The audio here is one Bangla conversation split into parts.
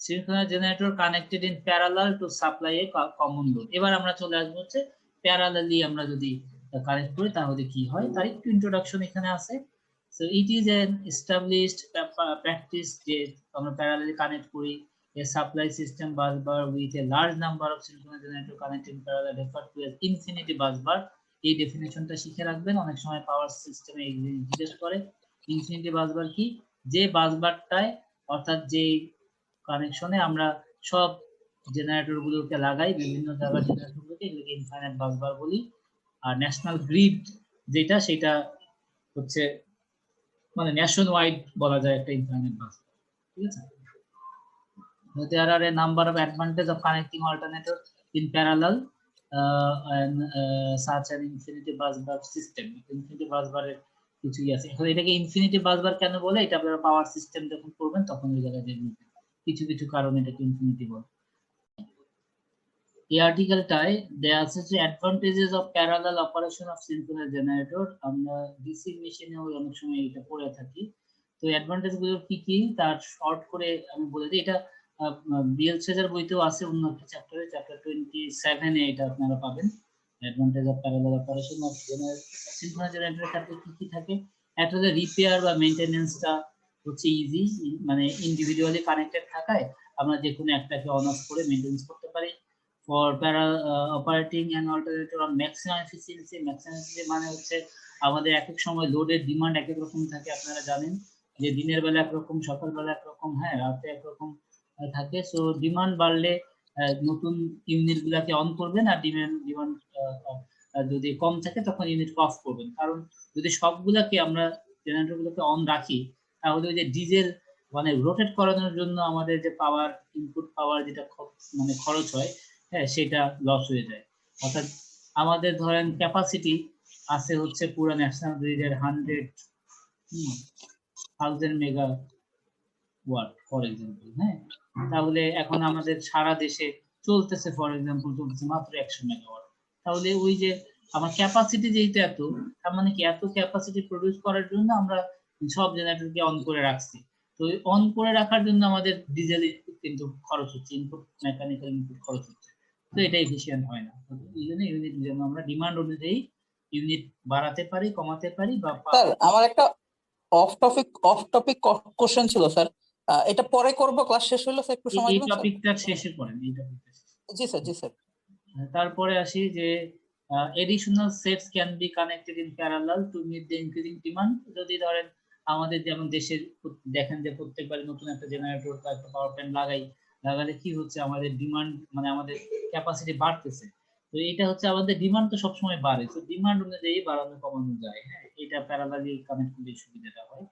synchronous generator connected in parallel to supply a common load. এবার আমরা চলে আসবো হচ্ছে প্যারালালি আমরা যদি কানেক্ট করি তাহলে কি হয় তার একটু ইন্ট্রোডাকশন এখানে আছে। So it is an established practice যে আমরা প্যারালালি কানেক্ট করি a supply system bus bar with a large number of synchronous generator connected in parallel referred to as infinity bus bar. এই ডেফিনিশনটা শিখে রাখবেন, অনেক সময় পাওয়ার সিস্টেমে জিজ্ঞেস করে ইনফিনিটি বাস বার কি, যে বাস বারটায় অর্থাৎ যে কানেকশনে আমরা সব জেনারেটর গুলোকে লাগাই, বিভিন্ন জায়গার জেনারেটর গুলোকে, এগুলোকে ইনফাইনাইট বাস বার বলি। আর ন্যাশনাল গ্রিড যেটা সেটা হচ্ছে মানে ন্যাশন ওয়াইড বলা যায় একটা ইনফাইনাইট বাস বার, ঠিক আছে। There are a number of advantages of connecting alternators in parallel and such an infinity bus bar system. Infinity bus bar এর কিছু আছে, এখন এটাকে ইনফিনিটি বাস বার কেন বলে এটা আপনারা পাওয়ার সিস্টেম যখন করবেন তখন ওই জায়গায় দেখবেন কিছু কিছু কারণে এটাকে ইনফিনিটি বলে। এই আর্টিকেলটায় দেয়া আছে যে advantages of parallel operation of synchronous generator. আমরা ডিসি মেশিনেও অনেক সময় এটা পড়ে থাকি। তো অ্যাডভান্টেজ গুলো কি কি তার শর্ট করে আমি বলে দিই। এটা বিএল সেজার বইতেও আছে অন্য একটা চ্যাপ্টারে, চ্যাপ্টার 27 এ এটা আপনারা পাবেন। Advantage of parallel operation of synchronous জেনারেটরের ক্ষেত্রে কি কি থাকে, একটা হচ্ছে রিপেয়ার বা মেইনটেনেন্সটা হচ্ছে ইজি, মানে ইন্ডিভিজুয়ালি কানেক্টেড থাকায় আমরা যে কোনো একটাকে অন অফ করে মেইনটেনেন্স করতে পারি। For operating an alternator on maximum efficiency, maximum efficiency মানে হচ্ছে আমাদের এক এক সময় লোডের ডিমান্ড এক এক রকম থাকে, আপনারা জানেন যে দিনের বেলা একরকম, সকালবেলা একরকম, হ্যাঁ রাতে একরকম থাকে। সো ডিমান্ড বাড়লে নতুন ইউনিট গুলাকে অন করবেন, আর ডিমান্ড যদি কম থাকে তখন ইউনিট অফ করবেন। কারণ যদি সবগুলাকে আমরা জেনারেটর গুলোকে অন রাখি তাহলে ওই যে ডিজেল মানে রোটেট করানোর জন্য আমাদের যে পাওয়ার ইনপুট পাওয়ার যেটা মানে খরচ হয়, হ্যাঁ সেটা লস হয়ে যায়। অর্থাৎ আমাদের ধরেন ক্যাপাসিটি আছে হচ্ছে পুরো ন্যাশনাল গ্রিডের 100,000 মেগা ওয়াট ফর এক্সাম্পল, হ্যাঁ তাহলে এখন আমাদের সারা দেশে চলতেছে ফর এক্সাম্পল চলতেছে মাত্র 100 মেগাওয়াট। তাহলে ওই যে আমার ক্যাপাসিটি যেহেতু এত, তার মানে কি এত ক্যাপাসিটি প্রডিউস করার জন্য আমরা সব জেনারেটরকে অন করে রাখছি। তো অন করে রাখার জন্য আমাদের ডিজেল কিন্তু খরচ হচ্ছে, ইনপুট মেকানিক্যাল ইনপুট খরচ হচ্ছে, তো এটা এফিশিয়েন্ট হয় না। এই জন্য ইউনিট যেমন আমরা ডিমান্ড অনুযায়ী ইউনিট বাড়াতে পারি, কমাতে পারি। বা স্যার আমার একটা অফ টপিক কোশ্চেন ছিল স্যার, এটা পরে করব, ক্লাস শেষ হলো স্যার, একটু সময় দিবেন স্যার। এই টপিকটা শেষে করেন, এই টপিকটা। জি স্যার, জি স্যার। তারপরে আসি যে additional sets can be connected in parallel to meet the increasing demand. যদি ধরেন আমাদের যেমন দেশের দেখেন যে প্রত্যেকবার নতুন একটা জেনারেটর বা একটা পাওয়ার প্ল্যান্ট লাগালে কি হচ্ছে আমাদের ডিমান্ড মানে আমাদের ক্যাপাসিটি বাড়তেছে। তো এটা হচ্ছে আমাদের ডিমান্ড তো সবসময় বাড়ে, তো ডিমান্ড অনুযায়ী বাড়ানো কমানো যায়, হ্যাঁ এটা প্যারালালি কানেক্ট করলে সুবিধাটা হয়।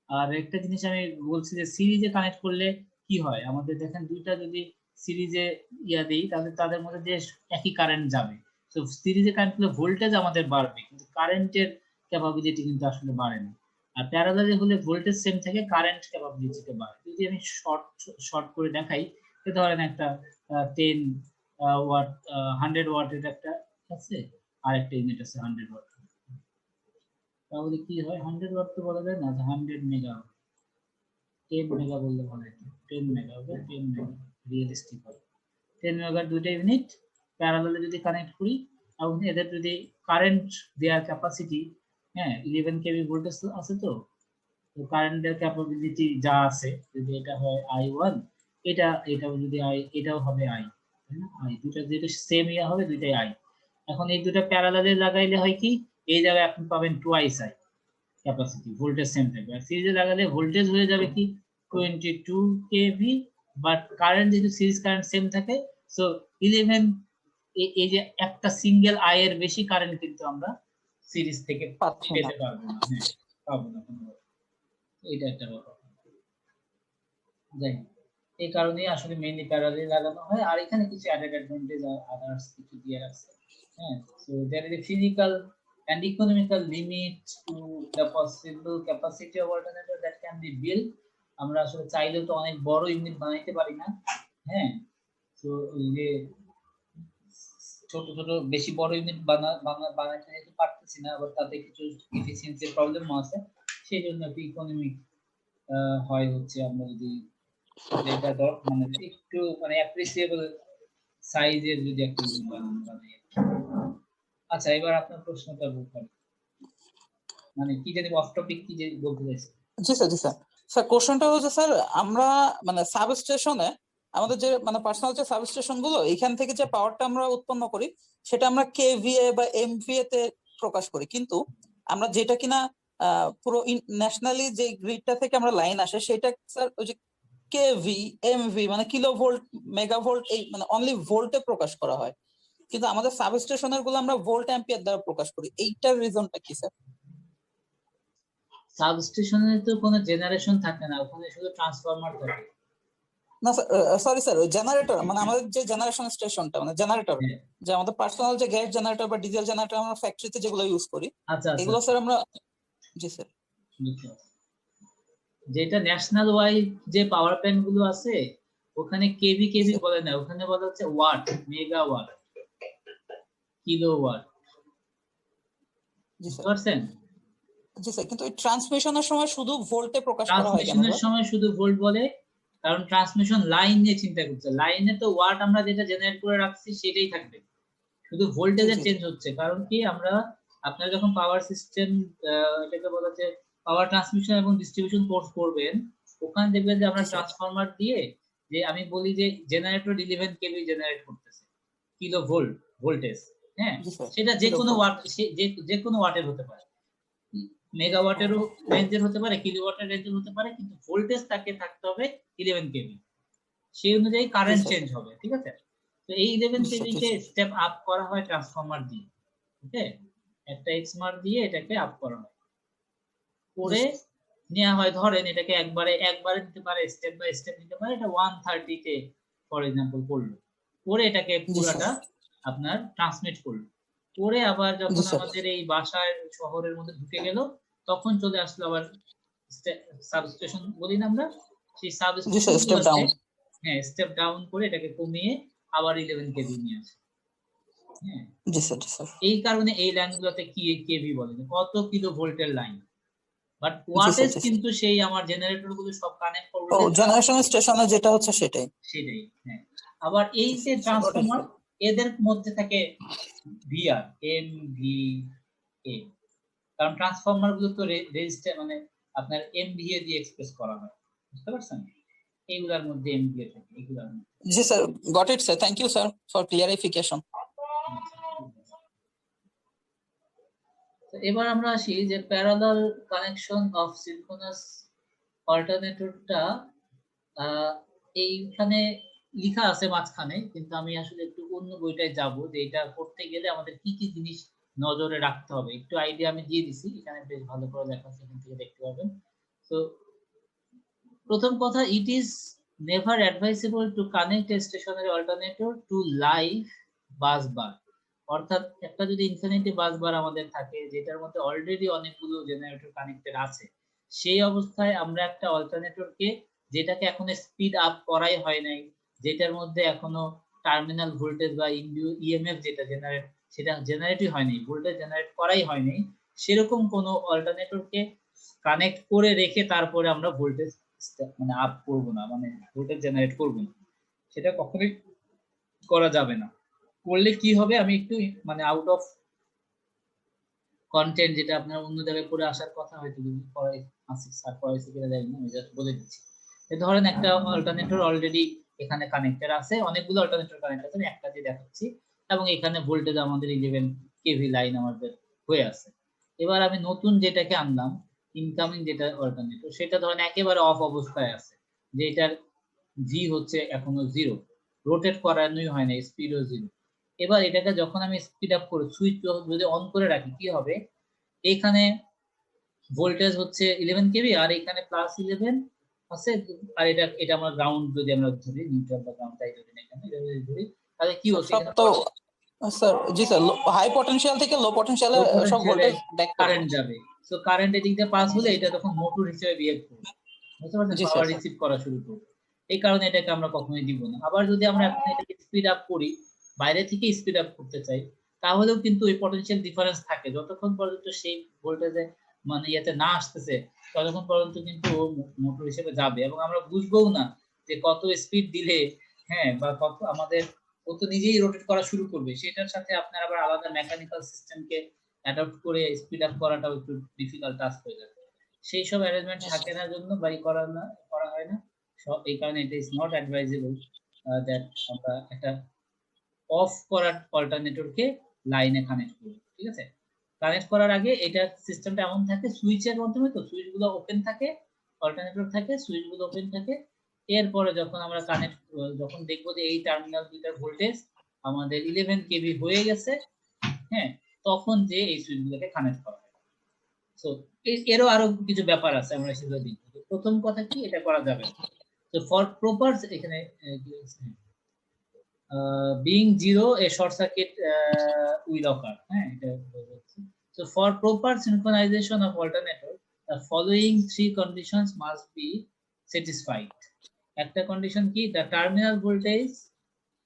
আর একটা জিনিস আমি বলছি যে সিরিজে কানেক্ট করলে কি হয়, আমাদের দেখেন দুইটা যদি সিরিজে ইয়া দেই তাহলে তাদের মধ্যে যে একই কারেন্ট যাবে। তো সিরিজে কানেক্ট করলে ভোল্টেজ আমাদের বাড়বে কিন্তু কারেন্টের ক্যাপাবিলিটি কিন্তু আসলে বাড়ে না। আর প্যারালালি হলে ভোল্টেজ সেম থাকে, কারেন্ট ক্যাপাবিলিটিটা বাড়ে। যদি আমি শর্ট করে দেখাই, ধরেন একটা 10 ওয়াট 100 ওয়াটের একটা আছে আর একটা ইউনিট আছে 100 ওয়াট, তাহলে কি হয় 100 ওয়াট তো বলা যায় না, 100 মেগা, 10 মেগা বললে ভালো হতো, 10 মেগা হবে, 10 মেগা রিয়েলিস্টিক হবে। 10 মেগার দুইটা ইউনিট প্যারালালে যদি কানেক্ট করি এবং এদের যদি কারেন্ট দেয়ার ক্যাপাসিটি, হ্যাঁ 11 কেভি ভোল্টেজ আছে, তো কারেন্টের ক্যাপাবিলিটি যা আছে যদি এটা হয় I1, এটাও যদি এটাও হবে I, তাই না? I দুটো যেটা সেম ইয়া হবে, দুইটাই I। এখন এই দুটো প্যারালালে লাগাইলে হয় কি, এই জায়গায় আপনি পাবেন twice I capacity, voltage same থাকবে। আর সিরিজে লাগালে ভোল্টেজ হয়ে যাবে কি 22 কেভি, বাট কারেন্ট যেহেতু সিরিজ কারেন্ট সেম থাকে, সো 11 এই যে একটা সিঙ্গেল আই এর বেশি কারেন্ট কিন্তু আমরা সিরিজ থেকে পেতে পারবো না, হ্যাঁ পাবো না কোনো। এটা একটা ব্যাপার। যাই এই কারণেই আসলে মেইনলি প্যারালালি লাগানো হয়। আর এখানে কিছু অ্যাডেড অ্যাডভান্টেজ আর আদার্স কিছু দিয়ে রাখছে, হ্যাঁ। So there is a physical and economical limit to the possible capacity of alternator that can be built. আমরা আসলে চাইলেও তো অনেক বড় ইউনিট বানাইতে পারি না, হ্যাঁ। তো এই যে ছোট ছোট বেশি বড় ইউনিট বানাইতে পারতেছি না, আবার তাতে কিছু এফিসিয়েন্সি প্রবলেমও আছে, সেই জন্য ইকোনমিক হয় হচ্ছে আমরা যদি যেটা মানে একটু মানে অ্যাপ্রিসিয়েবল সাইজের যদি একটা রুম বানাই। আচ্ছা, এবার আপনার প্রশ্নটা বলুন, মানে কি জানি অফ টপিক কি যে বলতে চাইছেন? জি স্যার, জি স্যার। স্যার কোশ্চেনটা হচ্ছে স্যার, আমরা মানে সাবস্টেশনে আমাদের যে মানে পার্সোনাল যে সাবস্টেশন গুলো এখান থেকে যে পাওয়ারটা আমরা উৎপন্ন করি সেটা আমরা কেভিএ বা এমভিএ তে প্রকাশ করি, কিন্তু আমরা যেটা কিনা পুরো ন্যাশনালি যে গ্রিডটা থেকে আমরা লাইন আসে সেটা স্যার ওই যে কেভি এমভি মানে কিলো ভোল্ট মেগা ভোল্ট এই মানে অনলি ভোল্টে প্রকাশ করা হয়, কিন্তু আমাদের সাবস্টেশনের গুলো আমরা ভোল্ট অ্যাম্পিয়ার দ্বারা প্রকাশ করি। এইটার রিজনটা কি স্যার? সাবস্টেশনে তো কোনো জেনারেশন থাকে না, ওখানে শুধু ট্রান্সফরমার থাকে। না সরি স্যার, ওই জেনারেটর মানে আমাদের যে জেনারেশন স্টেশনটা মানে জেনারেটর, হ্যাঁ। যে আমাদের পার্সোনাল যে গ্যাস জেনারেটর বা ডিজেল জেনারেটর আমরা ফ্যাক্টরিতে যেগুলো ইউজ করি আচ্ছা আচ্ছা, এগুলো স্যার আমরা। জি স্যার। বুঝতে পারছি। যেটা ন্যাশনাল ওয়াইড যে পাওয়ার প্ল্যান্ট গুলো আছে ওখানে কেভি কেভি বলে না, ওখানে বলা হচ্ছে watt, mega watt, kilo watt. জি বুঝতে স্যার। পারছেন? জি স্যার, কিন্তু ওই ট্রান্সমিশনের সময় শুধু ভোল্টে প্রকাশ করা হয় কেন ট্রান্সমিশনের স্যার? সময় শুধু ভোল্ট বলে, কারণ ট্রান্সমিশন লাইন নিয়ে চিন্তা করছে। লাইনে তো ওয়াট আমরা যেটা জেনারেট করে রাখছি সেটাই থাকবে, শুধু জি ভোল্টেজের জি চেঞ্জ হচ্ছে। কারণ কি, আমরা আপনারা যখন পাওয়ার সিস্টেম এটাকে বলা হচ্ছে পাওয়ার ট্রান্সমিশন এবং ডিস্ট্রিবিউশন কোর্স করবেন, ওখানে দেখবেন যে আমরা জি স্যার। ট্রান্সফরমার দিয়ে, যে আমি বলি যে জেনারেটর 11 কেভি জেনারেট করতেছে, কিলো ভোল্ট ভোল্টেজ, হ্যাঁ, জি স্যার। সেটা যে কিলো কোনো ভোল্ট। ওয়াট, যে কোনো ওয়াটের হতে পারে, মেগাওয়াটেরও রেঞ্জের হতে পারে, কিলোওয়াটের রেঞ্জের হতে পারে, কিন্তু ভোল্টেজ তাকে থাকতে হবে 11 কেভি। সেই অনুযায়ী জি কারেন্ট স্যার। চেঞ্জ হবে, ঠিক আছে? তো এই 11 জি স্যার। কেভি জি কে স্যার। স্টেপ আপ করা হয় ট্রান্সফরমার দিয়ে, ওকে, একটা এক্সমার দিয়ে এটাকে আপ করা হয়, জি করে স্যার। নেওয়া হয়। ধরেন এটাকে একবারে নিতে পারে, স্টেপ বাই স্টেপ নিতে পারে। এটা 130 কে ফর এক্সাম্পল করলো, করে এটাকে জি স্যার। পুরাটা আপনার ট্রান্সমিট করলো, করে আবার জি যখন স্যার। আমাদের এই বাসায় শহরের মধ্যে ঢুকে গেল, তখন চলে আসলো আবার সাবস্টেশন বলি না আমরা, সেই জি সাবস্টেশন স্যার, স্টেপ গুলোতে, ডাউন। হ্যাঁ, স্টেপ ডাউন করে এটাকে কমিয়ে আবার 11 কেভি নিয়ে আসে। হ্যাঁ, জি স্যার। জি স্যার। এই কারণে এই লাইনগুলোতে কি কেভি বলে, যে কত কিলো ভোল্টের line. But G sir. Wattage G sir. কিন্তু সেই আমার জেনারেটর গুলো সব কানেক্ট ও, করলে জেনারেশন স্টেশনে যেটা হচ্ছে সেটাই। সেটাই। হ্যাঁ, আবার এই যে গট ইট ট্রান্সফরমার, স্যার। এদের মধ্যে থাকে ভিআর, এম ভি এ, কারণ ট্রান্সফরমার গুলো তো রেজিস্টার মানে আপনার এমভিএ দিয়ে এক্সপ্রেস করা হয়, বুঝতে পারছেন? এইগুলোর মধ্যে এমভিএ থাকে, এগুলোর মধ্যে। জি sir, got it sir, thank you sir for clarification. তো এবার আমরা আসি যে প্যারালাল কানেকশন অফ সিনক্রোনাস অল্টারনেটরটা, এইখানে লেখা আছে মাঝখানে, কিন্তু আমি আসলে একটু অন্য বইটায় যাব, যে এটা করতে গেলে আমাদের কি কি জিনিস নজরে রাখতে হবে। একটু আইডিয়া আমি দিয়ে দিছি, এখানে বেশ ভালো করে লেখা আছে, এখান থেকে দেখতে পাবেন। তো প্রথম কথা, it is never advisable to connect a stationary alternator to live bus bar. অর্থাৎ একটা যদি ইনফিনিটি বাস বার আমাদের থাকে, যেটার মধ্যে অলরেডি অনেকগুলো জেনারেটর কানেক্টেড আছে, সেই অবস্থায় আমরা একটা অল্টারনেটরকে, যেটাকে এখনো স্পিড আপ করাই হয় নাই, যেটার মধ্যে এখনো টার্মিনাল ভোল্টেজ বা ইএমএফ যেটা জেনারেট, সেটা জেনারেটই হয়নি, ভোল্টেজ জেনারেট করাই হয়নি, সেরকম কোনো অল্টারনেটরকে কানেক্ট করে রেখে তারপরে আমরা ভোল্টেজ মানে আপ করব না, মানে ভোল্টেজ জেনারেট করব না, সেটা কখনোই করা যাবে না। করলে কি হবে, আমি একটু মানে আউট অফ কন্টেন্ট, যেটা আপনার অন্য জায়গায় পড়ে আসার কথা, হয়তো যদি পড়াই আসিক স্যার পড়াইছে কিনা জানি না, আমি জাস্ট বলে দিচ্ছি। ধরেন একটা অল্টারনেটর অলরেডি এখানে কানেক্টেড আছে, অনেকগুলো অল্টারনেটর কানেক্ট আছে, আমি একটা দিয়ে দেখাচ্ছি, এবং এখানে ভোল্টেজ আমাদের 11 কেভি লাইন আমাদের হয়ে আছে। এবার আমি নতুন যেটাকে আনলাম, ইনকামিং যেটা অল্টারনেটর, সেটা ধরেন একেবারে অফ অবস্থায় আছে, যে এটার জি হচ্ছে এখনো 0, রোটেট করানোই হয় না, স্পিডও 0। এবার এটাকে যখন আমি স্পিড আপ করে সুইচ যদি অন করে রাখি, কি হবে, এখানে ভোল্টেজ হচ্ছে 11 কেভি, আর এখানে প্লাস 11 আছে, আর এটা আমরা গ্রাউন্ড যদি আমরা ধরি, নিউট্রাল বা গ্রাউন্ড তাই ধরি না, এখানে এটা যদি ধরি, তাহলে কি হচ্ছে, সব এখানে তো স্যার। জি স্যার, হাই পটেনশিয়াল থেকে লো পটেনশিয়ালে লো সব পটেনশিয়ালে ভোল্টেজ ব্যাক করবে। কারেন্ট যাবে। সো কারেন্ট এদিক দিয়ে পাস হলে এটা তখন মোটর হিসেবে বিহেভ করবে, বুঝতে পারছেন, জি স্যার। পাওয়ার রিসিভ করা শুরু করবে। এই কারণে এটাকে আমরা কখনোই দিব না। আবার যদি আমরা এখন এটাকে স্পিড আপ করি, বাইরে থেকে স্পিড আপ করতে চাই, তাহলেও কিন্তু ওই পটেনশিয়াল ডিফারেন্স থাকে, যতক্ষণ পর্যন্ত সেই ভোল্টেজে মানে ইয়েতে না আসতেছে, ততক্ষণ পর্যন্ত কিন্তু মোটর হিসেবে যাবে, এবং আমরা বুঝবো না যে কত স্পিড দিলে হ্যাঁ বা কত আমাদের ও তো নিজেই রোটেট করা শুরু করবে, সেটার সাথে আপনার আবার আলাদা মেকানিক্যাল সিস্টেমকে অ্যাডপ্ট করে স্পিড আপ করাটাও একটু ডিফিকাল্ট টাস্ক হয়ে যাবে। সেই সব অ্যারেঞ্জমেন্ট Yes, থাকে sir. না জন্য বাই করা হয় না। এই কারণে এটা ইজ নট অ্যাডভাইজেবল দ্যাট আমরা একটা অফ করার অল্টারনেটরকে লাইনে কানেক্ট করব। ঠিক আছে? কানেক্ট করার আগে এটা সিস্টেমটা এমন থাকে সুইচের মাধ্যমে, তো সুইচগুলো ওপেন থাকে, অল্টারনেটর থাকে, সুইচগুলো ওপেন থাকে। এরপরে যখন আমরা যখন দেখব যে এই টার্মিনাল দুইটার ভোল্টেজ আমাদের 11 কেভি হয়ে গেছে, হ্যাঁ, তখন যে এই সুইচগুলোকে কানেক্ট করা হয়। সো এরও আরো কিছু ব্যাপার আছে, আমরা সেগুলো দেখব। প্রথম কথা কি, এটা করা যাবে না। তো ফর প্রপার এখানে being zero a short circuit will occur, হ্যাঁ এটা বোঝাচ্ছে। So for proper synchronization of alternator the following three conditions must be satisfied. একটা কন্ডিশন কি, the terminal voltage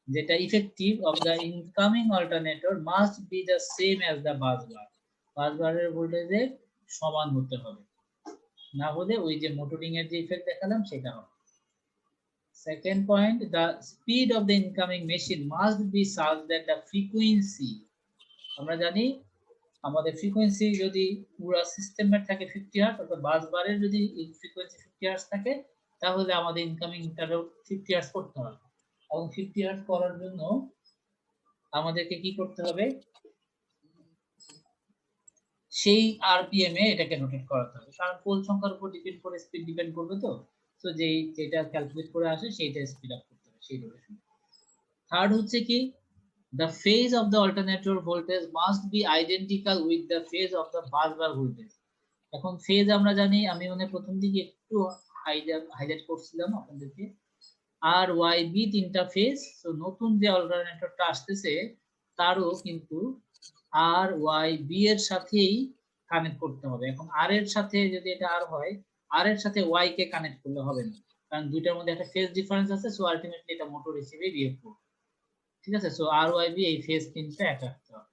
যেটা effective of the incoming alternator must be the same as the bus bar, bus bar এর ভোল্টেজের সমান হতে হবে, না হলে ওই যে মোটরিং এর যে ইফেক্ট দেখালাম সেটা হবে। Second point, the speed of the incoming machine must be such that the frequency, আমরা জানি আমাদের ফ্রিকোয়েন্সি যদি পুরো সিস্টেমের থাকে 50 হার্টজ, অর্থাৎ বাস বারের যদি ফ্রিকোয়েন্সি 50 হার্টজ থাকে তাহলে আমাদের ইনকামিংটারও 50 হার্টজ করতে হবে। এবং 50 হার্টজ করার জন্য আমাদেরকে কি করতে হবে, সেই আরপিএম এ এটাকে রোটেট করাতে হবে, কারণ পোল সংখ্যার উপর ডিপেন্ড করে স্পিড ডিপেন্ড করবে। তো যেটা ক্যালকুলেট করে আসে সেইটা স্পিড আপ করতে হবে সেই রোটেশন। থার্ড হচ্ছে কি, the phase of the alternator voltage must be identical with the phase of the bus bar voltage. এখন ফেজ আমরা জানি, আমি মানে প্রথম দিকে একটু হাইলাইট করছিলাম আপনাদেরকে, আর ওয়াই বি তিনটা ফেজ। তো নতুন যে অল্টারনেটরটা আসতেছে তারও কিন্তু আর ওয়াই বি এর সাথেই কানেক্ট করতে হবে। এখন আর এর সাথে যদি এটা আর হয়, আর এর সাথে ওয়াই কে কানেক্ট করলে হবে না, কারণ দুইটার মধ্যে একটা ফেজ ডিফারেন্স আছে। সো আলটিমেটলি এটা মোটর হিসেবে বিহেভ করবে। ঠিক আছে? সো আর ওয়াই বি এই ফেজ তিনটা এক রাখতে হবে।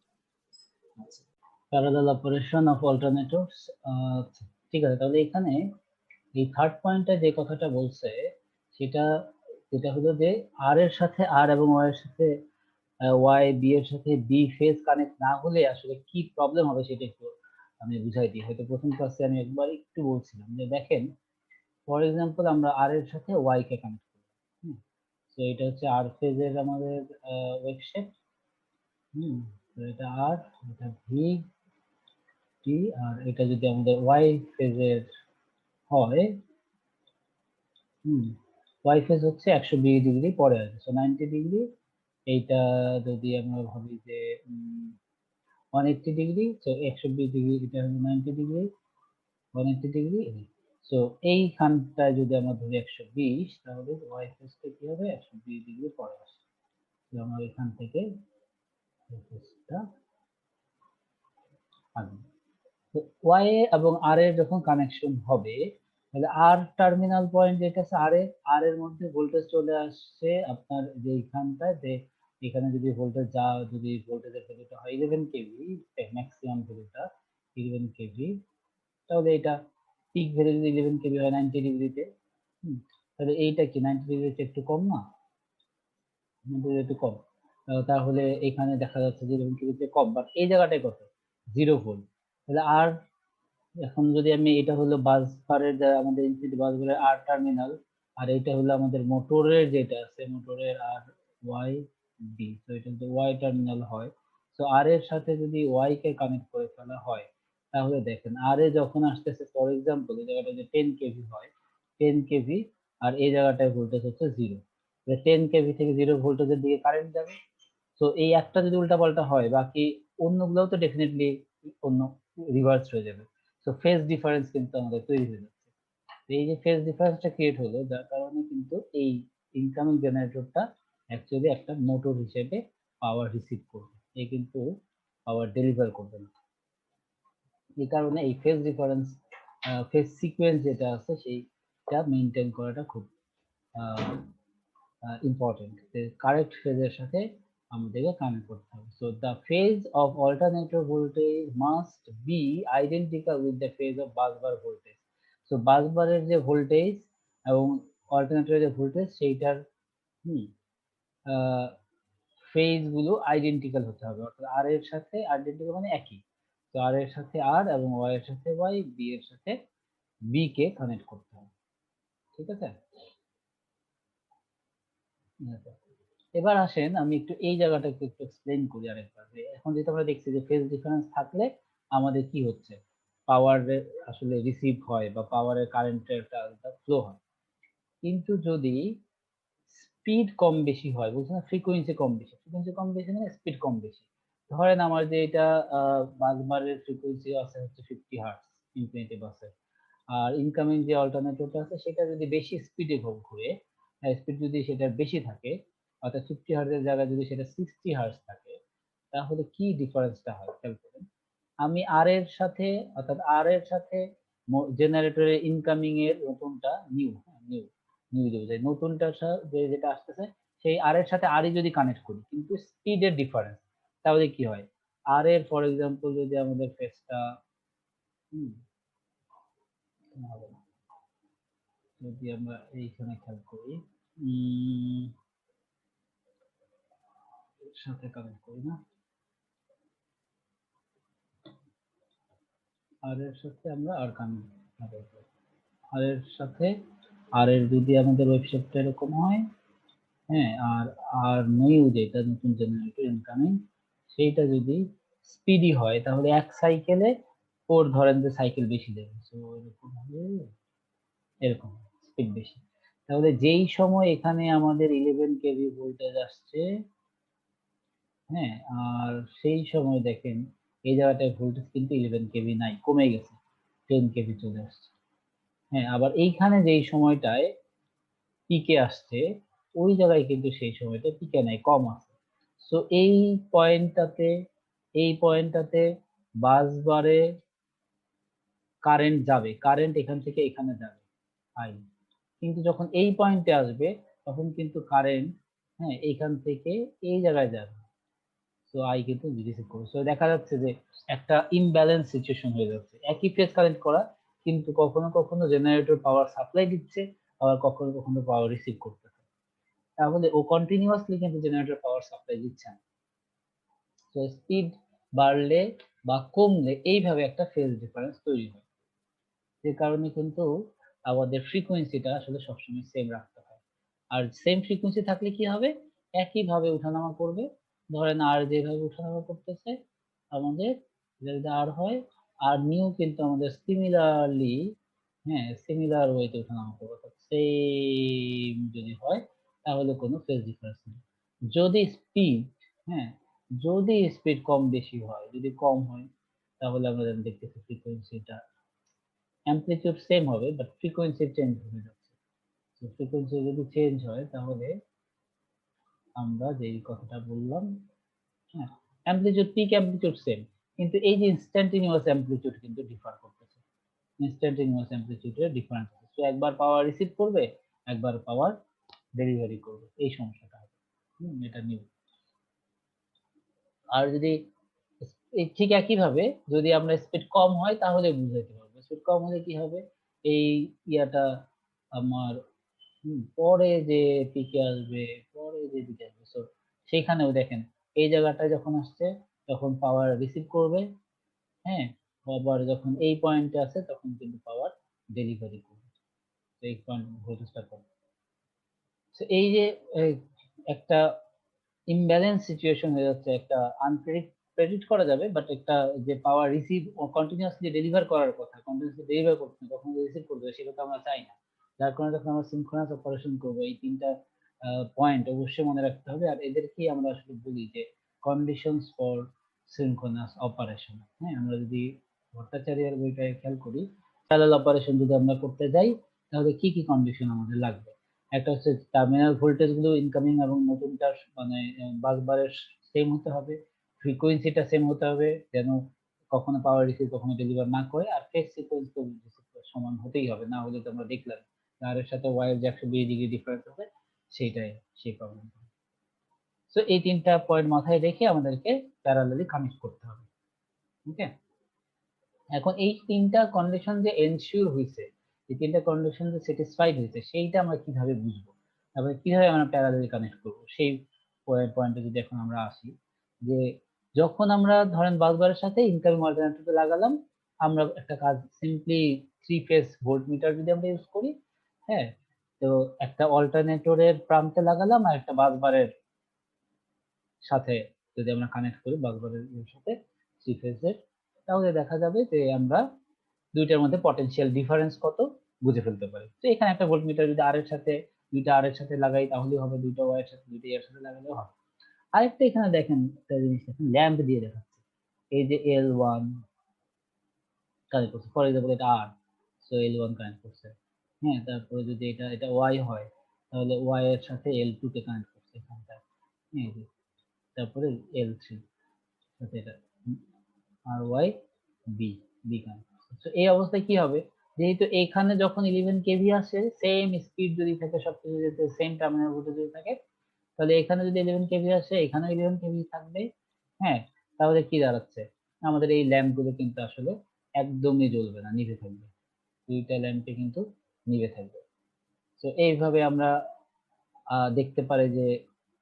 আচ্ছা, প্যারালাল অপারেশন অফ অল্টারনেটরস। ঠিক আছে, তাহলে এখানে এই থার্ড পয়েন্টে যে কথাটা বলছে সেটা যেটা হলো যে আর এর সাথে আর এবং ওয়াই এর সাথে ওয়াই বি এর সাথে বি ফেজ কানেক্ট না হলে আসলে কি প্রবলেম হবে সেটা একটু আমি বুঝাই দিই। হয়তো প্রথম ক্লাসে আমি একবার একটু বলছিলাম যে দেখেন, ফর এক্সাম্পল আমরা আর এর সাথে ওয়াই কে কানেক্ট করলাম। তো এটা হচ্ছে আর ফেজের আমাদের ওয়েভ শেপ। তো এটা আর, এটা ভি টি, আর এটা যদি আমাদের ওয়াই ফেজের হয়, ওয়াই ফেজ হচ্ছে 120 ডিগ্রি পরে আছে, সো 90 ডিগ্রি। এইটা যদি আমরা ভাবি যে 180 ডিগ্রি, সো 120 ডিগ্রি, এটা হলো 90 ডিগ্রি, 180 ডিগ্রি। সো এইখানটায় যদি আমরা ধরি 120, তাহলে ওয়াই ফেজটা কি হবে, 120 ডিগ্রি পরে আসে। তো আমরা এখান থেকে ফেজটা আনবো। তো ওয়াই এবং আর এর যখন কানেকশন হবে, তাহলে আর টার্মিনাল পয়েন্ট যেটা আছে আর এর মধ্যে ভোল্টেজ চলে আসছে আপনার যে এইখানটায়, যে এখানে যদি ভোল্টেজের ভ্যালুটা হয় 11 কেভি, ম্যাক্সিমাম ভ্যালুটা 11 কেভি, তাহলে এটা পিক ভ্যালু যদি 11 কেভি হয় 90 ডিগ্রিতে, তাহলে এইটা কি 90 ডিগ্রিতে একটু কম না, 90 ডিগ্রি একটু কম। তাহলে এখানে দেখা যাচ্ছে যে 11 কেভিতে কম, বাট এই জায়গাটায় কত, 0 ভোল্ট। তাহলে আর এখন যদি আমি, এটা হলো বাস বারের আমাদের ইনফিনিটি বাস বারের আর টার্মিনাল, আর এটা হলো আমাদের মোটরের যেটা আছে, মোটরের আর ওয়াই বি, তো এটা যদি ওয়াই টার্মিনাল হয়, তো আর এর সাথে যদি ওয়াই কে কানেক্ট করে ফেলা হয়, তাহলে দেখেন আর এ যখন আসতেছে, ফর এক্সাম্পল এই জায়গাটা যে 10 কেভি হয়, 10 কেভি, আর এই জায়গাটায় ভোল্টেজ হচ্ছে 0, 10 কেভি থেকে 0 ভোল্টেজের দিকে কারেন্ট যাবে। তো এই একটা যদি উল্টাপাল্টা হয়, বাকি অন্যগুলোও তো ডেফিনেটলি অন্য রিভার্স হয়ে যাবে। সো ফেজ ডিফারেন্স কিন্তু আমাদের তৈরি হয়ে যাচ্ছে। এই যে ফেজ ডিফারেন্সটা ক্রিয়েট হলো, যার কারণে কিন্তু এই ইনকামিং জেনারেটরটা অ্যাকচুয়ালি একটা মোটর হিসেবে পাওয়ার রিসিভ করবে, এ কিন্তু পাওয়ার ডেলিভার করবে না। এই কারণে এই ফেজ ডিফারেন্স, ফেজ সিকোয়েন্স যেটা আছে সেইটা মেনটেন করাটা খুব ইম্পর্টেন্ট। কারেক্ট ফেজের সাথে আমাদেরকে কানেক্ট করতে হবে। So the phase of alternator voltage must be identical with the phase of busbar voltage. So বাসবারের যে ভোল্টেজ এবং অল্টারনেটরের যে ভোল্টেজ সেইটার ফেজ গুলো আইডেন্টিক্যাল হতে হবে, অর্থাৎ আর এর সাথে আইডেন্টিক্যাল মানে একই। তো আর এর সাথে আর এবং ওয়াই এর সাথে ওয়াই, বি এর সাথে বি কে কানেক্ট করতে হবে। ঠিক আছে, এবার আসেন আমি একটু এই জায়গাটা একটু এক্সপ্লেইন করি আরেকবার। এখন যেটা আমরা দেখছি যে ফেজ ডিফারেন্স থাকলে আমাদের কি হচ্ছে, পাওয়ার আসলে রিসিভ হয় বা পাওয়ারের কারেন্টের একটা ফ্লো হয়। কিন্তু যদি স্পিড কম বেশি হয়, বুঝছেন না, ফ্রিকোয়েন্সি কম বেশি, ফ্রিকোয়েন্সি কম বেশি মানে স্পিড কম বেশি। ধরেন আমার যে এটা বাসবারের ফ্রিকোয়েন্সি আছে হচ্ছে 50 হার্টজ ইনফিনিটি বাসে, আর ইনকামিং যে অল্টারনেটরটা আছে সেটা যদি বেশি স্পিডে ঘুরে, স্পিড যদি সেটা বেশি থাকে, অর্থাৎ 50 হার্টজের জায়গায় যদি সেটা 60 হার্টজ থাকে, তাহলে কি ডিফারেন্সটা হয় খেয়াল করেন। আমি আর এর সাথে, অর্থাৎ আর এর সাথে জেনারেটরের ইনকামিং এর নতুনটা নিউ নিউ নিউ যে নতুনটা যেটা আসতেছে সেই আর এর সাথে আরই যদি কানেক্ট করি কিন্তু স্পিডের ডিফারেন্স, তাহলে কি হয়, আর এর ফর এক্সাম্পল যদি আমাদের ফেসটা হবে না, যদি আমরা এইখানে খেয়াল করি সাথে কানেক্ট করি না, আর এর সাথে আমরা আর কানেক্ট আর এর সাথে আর এর যদি আমাদের ওয়েবসাইটটা এরকম হয়, হ্যাঁ, আর আর নিউ যেটা নতুন জেনারেটর ইনকামিং সেইটা যদি স্পিডি হয় তাহলে এক সাইকেলে ফোর ধরেন যে সাইকেল বেশি যাবে, সো এরকম হবে, এরকম স্পিড বেশি। তাহলে যেই সময় এখানে আমাদের 11 কেভি ভোল্টেজ আসছে, হ্যাঁ, আর সেই সময় দেখেন এই জায়গাটায় ভোল্টেজ কিন্তু 11 কেভি নাই, কমে গেছে, 10 কেভি চলে আসছে। হ্যাঁ, আবার এইখানে যেই সময়টায় পিকে আসছে ওই জায়গায় কিন্তু সেই সময়টা পিকে নাই, কম আছে। সো এই পয়েন্টটাতে বাসবারে কারেন্ট যাবে, কারেন্ট এখান থেকে এখানে যাবে আই, কিন্তু যখন এই পয়েন্টে আসবে তখন কিন্তু কারেন্ট, হ্যাঁ, এইখান থেকে এই জায়গায় যাবে, সো আই কিন্তু রিসিভ করবে। সো দেখা যাচ্ছে যে একটা ইমব্যালেন্স সিচুয়েশন হয়ে যাচ্ছে, একই ফেজ কারেন্ট করা কিন্তু কখনো কখনো জেনারেটর পাওয়ার সাপ্লাই দিচ্ছে, আবার কখনো কখনো পাওয়ার রিসিভ করতেছে, তাহলে ও কন্টিনিউয়াসলি কিন্তু জেনারেটর পাওয়ার সাপ্লাই দিচ্ছে না। তো স্পিড বাড়লে বা কমলে এইভাবে একটা ফেজ ডিফারেন্স তৈরি হয়, যে কারণে কিন্তু আমাদের ফ্রিকোয়েন্সিটা আসলে সবসময় সেম রাখতে হয়। আর সেম ফ্রিকোয়েন্সি থাকলে কি হবে, একইভাবে ওঠানামা করবে। ধরেন আর যেভাবে ওঠানামা করতেছে আমাদের যদি আর হয়, আর নিউ কিন্তু আমাদের সিমিলারলি, হ্যাঁ, সিমিলার ওয়েতে ওঠানামা করবে, অর্থাৎ সেম যদি হয় তাহলে কোনো ফেজ ডিফারেন্স নেই। যদি স্পিড, হ্যাঁ, যদি স্পিড কম বেশি হয়, যদি কম হয় তাহলে আমরা দেখতেছি ফ্রিকোয়েন্সিটা অ্যামপ্লিটিউড সেম হবে বাট ফ্রিকোয়েন্সি চেঞ্জ হয়ে যাচ্ছে। তো ফ্রিকোয়েন্সি যদি চেঞ্জ হয় তাহলে আমরা যেই কথাটা বললাম, হ্যাঁ, অ্যামপ্লিটিউড পিক অ্যামপ্লিটিউড সেম, কিন্তু এই যে ইনস্ট্যান্টিনিউয়াস অ্যামপ্লিটিউড কিন্তু ডিফার করতেছে, ইনস্ট্যান্টিনিউয়াস অ্যামপ্লিটিউডের ডিফারেন্স আছে। তো একবার পাওয়ার রিসিভ করবে, একবার পাওয়ার ডেলিভারি করবে, এই সমস্যাটা হবে। এটা নিউ। আর যদি ঠিক একইভাবে যদি আমরা স্পিড কম হয় তাহলে বুঝাইতে পারবো, স্পিড কম হলে কি হবে, এই ইয়াটা আমার পরে যে পিকে আসবে, পরে যে দিকে আসবে, সো সেখানেও দেখেন এই জায়গাটা যখন আসছে তখন পাওয়ার রিসিভ করবে, হ্যাঁ, আবার যখন এই পয়েন্টে আছে তখন কিন্তু পাওয়ার ডেলিভারি করবে, তো এই পয়েন্ট ভোল্টেজটা কম। সো এই যে একটা ইমব্যালেন্স সিচুয়েশন হয়ে যাচ্ছে, একটা প্রেডিক্ট করা যাবে বাট একটা যে পাওয়ার রিসিভ ও কন্টিনিউয়াসলি ডেলিভার করার কথা, কন্টিনিউয়াসলি ডেলিভার করতে না, কখন রিসিভ করবে সেটা তো আমরা চাই না। যার কারণে যখন আমরা সিনক্রোনাস অপারেশন করব এই তিনটা পয়েন্ট অবশ্যই মনে রাখতে হবে, আর এদেরকেই আমরা আসলে বলি যে কন্ডিশনস ফর সিনক্রোনাস অপারেশন। হ্যাঁ, আমরা যদি ভট্টাচার্যের বইটা খেয়াল করি, প্যারালাল অপারেশন যদি আমরা করতে যাই তাহলে কি কি কন্ডিশন আমাদের লাগবে, একটা হচ্ছে টার্মিনাল ভোল্টেজ গুলো ইনকামিং এবং নতুনটা মানে বাসবারের সেম হতে হবে, ফ্রিকোয়েন্সিটা সেম হতে হবে যেন কখনো পাওয়ার রিসিভ কখনো ডেলিভার না করে, আর ফেজ সিকোয়েন্স তো সমান হতেই হবে, না হলে তো আমরা দেখলাম আর এর সাথে ওয়াই এর যে 120 ডিগ্রি ডিফারেন্স আছে সেটাই সেই প্রবলেম। সো এই তিনটা পয়েন্ট মাথায় রেখে আমাদেরকে প্যারালালি কানেক্ট করতে হবে। ওকে, এখন এই তিনটা কন্ডিশন যে এনশিওর হইছে এই তিনটা কন্ডিশন যে স্যাটিসফাইড হয়েছে সেইটা আমরা কিভাবে বুঝবো, তারপরে কিভাবে আমরা প্যারালালি কানেক্ট করবো সেই পয়েন্টে যদি এখন আমরা আসি, যে যখন আমরা ধরেন বাসবারের সাথে ইনকামিং অল্টারনেটর লাগালাম, আমরা একটা কাজ সিম্পলি 3 ফেজ ভোল্টমিটার যদি আমরা ইউজ করি, হ্যাঁ, তো একটা অল্টারনেটরের প্রান্তে লাগালাম আর একটা বাসবারের সাথে যদি আমরা কানেক্ট করি বাসবারের সাথে 3 ফেজের, তাহলে দেখা যাবে যে আমরা দুইটার মধ্যে পটেনশিয়াল ডিফারেন্স কত বুঝে ফেলতে পারি। তো এখানে একটা ভোল্টমিটার যদি আর এর সাথে দুইটা আর এর সাথে লাগাই তাহলেই হবে, দুইটা ওয়াই এর সাথে দুইটা এর সাথে লাগালেও হবে। আরেকটা এখানে দেখেন একটা জিনিস দেখেন, ল্যাম্প দিয়ে দেখাচ্ছে, এই যে L1 কানেক্ট করছে, ফর এক্সাম্পল এটা আর, সো L1 কানেক্ট করছে, হ্যাঁ, তারপরে যদি এটা ওয়াই হয় তাহলে ওয়াই এর সাথে L2 কে কানেক্ট করছে এখানটা, হ্যাঁ, তারপরে L3 সাথে এটা আর ওয়াই বি কানেক্ট করছে। তো এই অবস্থায় কি হবে, যেহেতু এখানে যখন 11 কেভি আসে সেম স্পিড যদি থাকে, সবকিছু যদি সেম টার্মিনাল ভোল্টেজ যদি থাকে, তাহলে এখানে যদি 11 কেভি আসে এখানেও 11 কেভি থাকবে, হ্যাঁ, তাহলে কি দাঁড়াচ্ছে, আমাদের এই ল্যাম্প গুলো কিন্তু আসলে একদমই জ্বলবে না, নিভে থাকবে, দুইটা ল্যাম্পে কিন্তু নিভে থাকবে। তো এইভাবে আমরা দেখতে পারি যে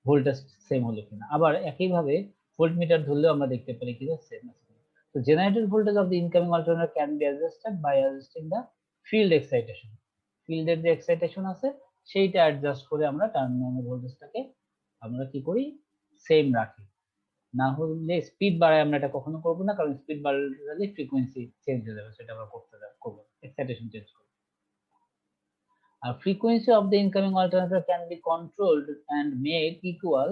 ভোল্টেজ সেম হলো কিনা। আবার একইভাবে ভোল্টমিটার ধরলেও আমরা দেখতে পারি কি সেম আছে। So generated voltage of the incoming alternator can be adjusted by adjusting the field excitation. ফিল্ডের যে এক্সাইটেশন আছে সেইটা অ্যাডজাস্ট করে আমরা টার্মিনাল ভোল্টেজটাকে আমরা কি করি, সেম রাখি। না হলে স্পিড বাড়ায় আমরা এটা কখনো করব না, কারণ স্পিড বাড়ালে ফ্রিকোয়েন্সি চেঞ্জ হয়ে যাবে, সেটা আমরা করব এক্সাইটেশন চেঞ্জ করব। A frequency of the incoming alternator can be controlled and made equal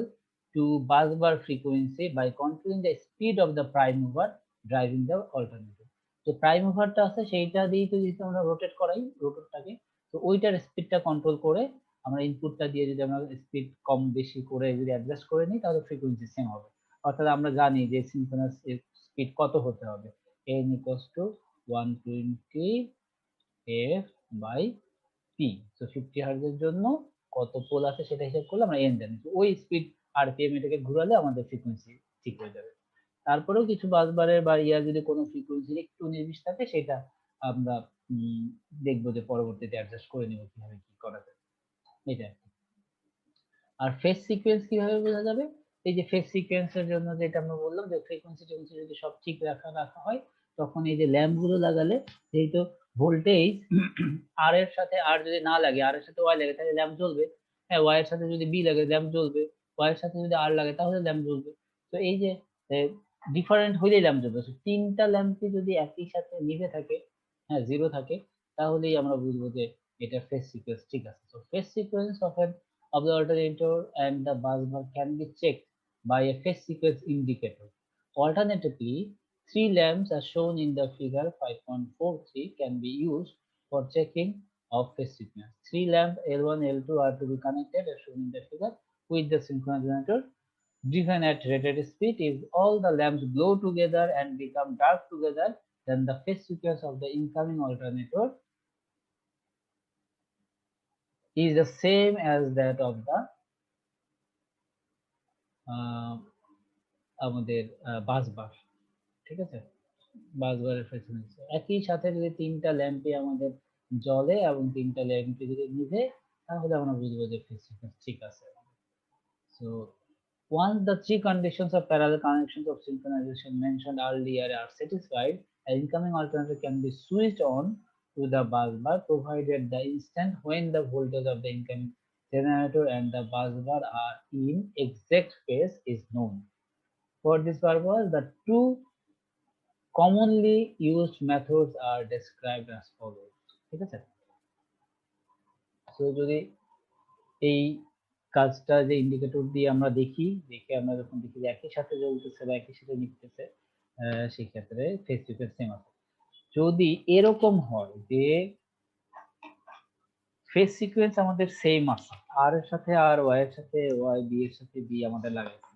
to busbar frequency by controlling the speed of the prime mover driving the alternator. যে প্রাইম মুভারটা আছে সেইটা দিয়ে তো যদি আমরা রোটেট করাই রোটরটাকে, তো ওইটার স্পিডটা কন্ট্রোল করে আমরা ইনপুটটা দিয়ে যদি আমরা স্পিড কম বেশি করে যদি অ্যাডজাস্ট করে নিই তাহলে ফ্রিকোয়েন্সি সেম হবে। অর্থাৎ আমরা জানি যে সিনক্রোনাস স্পিড কত হতে হবে, n = 120 f by p, তো 50 হার্জ এর জন্য কত পোল আছে সেটা হিসাব করলে আমরা n জানি, তো ওই স্পিড আরপিএম এটাকে ঘোরালে আমাদের ফ্রিকোয়েন্সি ঠিক হয়ে যাবে। তারপরেও কিছু বাসবারের বা যদি কোনো ফ্রিকোয়েন্সির একটু নির্দিষ্ট থাকে সেটা আমরা দেখবো যে পরবর্তীতে অ্যাডজাস্ট করে নিব কিভাবে কি করা যায় এটা। আর ফেজ সিকোয়েন্স কিভাবে বোঝা যাবে, এই যে ফেজ সিকোয়েন্সের জন্য যেটা আমরা বললাম যে ফ্রিকোয়েন্সি যদি সব ঠিক রাখা হয় তখন এই যে ল্যাম্প গুলো লাগালে যেহেতু ভোল্টেজ আর এর সাথে আর যদি না লাগে, আর এর সাথে ওয়াই লাগে তাহলে ল্যাম্প জ্বলবে, হ্যাঁ, ওয়াই এর সাথে যদি বি লাগে ল্যাম্প জ্বলবে, ওয়াই এর সাথে যদি আর লাগে তাহলে ল্যাম্প জ্বলবে। তো এই যে ডিফারেন্ট হইলেই ল্যাম্প জ্বলবে, তিনটা ল্যাম্পই যদি একই সাথে নিভে থাকে, হ্যাঁ, জিরো থাকে, তাহলেই আমরা বুঝবো যে এটা ফেজ সিকোয়েন্স ঠিক আছে। তো phase sequence of the alternator and the busbar can be checked by a phase sequence indicator. Alternatively, three lamps as shown in the figure 5.43 can be used for checking of phase sequence. Three lamps L1, L2 are to be connected as shown in the figure with the synchronous generator driven at rated speed. If all the lamps glow together and become dark together, then the phase sequence of the incoming alternator is the same as that of the আমাদের বাসবার, ঠিক আছে, বাসবারের ফ্রিকোয়েন্সি একই সাথে যদি তিনটা ল্যাম্পে আমাদের জ্বলে এবং তিনটা ল্যাম্পে যদি নিভে তাহলে আমরা বুঝবো যে ফ্রিকোয়েন্সি ঠিক আছে। So once the three conditions of parallel connections of synchronization mentioned earlier are satisfied, an incoming alternator can be switched on to the busbar provided the instant when the voltage of the incoming generator and the busbar are in exact phase is known. For this purpose, the two commonly used methods are described as follows. ঠিক আছে, তো যদি এই কাজটা যে ইন্ডিকেটর দিয়ে আমরা দেখে আমরা যখন দেখি যে একই সাথে জ্বলতেছে বা একই সাথে নিভতেছে, সেই ক্ষেত্রে ফেজ সিকোয়েন্স সেম আছে। যদি এরকম হয় যে ফেজ সিকোয়েন্স আমাদের সেম আছে, আর এর সাথে আর, ওয়াই এর সাথে ওয়াই, বি এর সাথে বি আমাদের লাগাইছে,